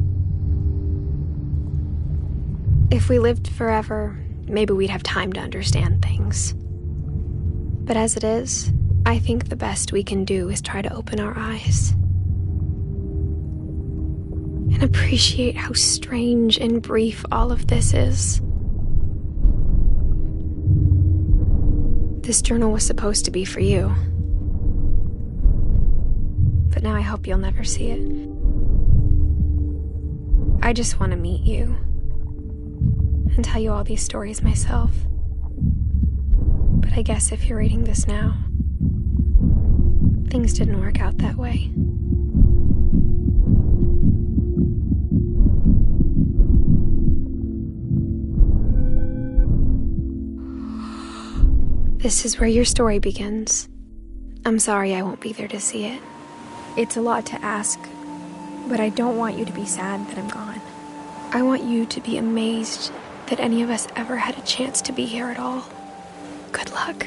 If we lived forever, maybe we'd have time to understand things. But as it is, I think the best we can do is try to open our eyes. And appreciate how strange and brief all of this is. This journal was supposed to be for you. But now I hope you'll never see it. I just want to meet you and tell you all these stories myself. But I guess if you're reading this now, things didn't work out that way. This is where your story begins. I'm sorry I won't be there to see it. It's a lot to ask, but I don't want you to be sad that I'm gone. I want you to be amazed that any of us ever had a chance to be here at all. Good luck.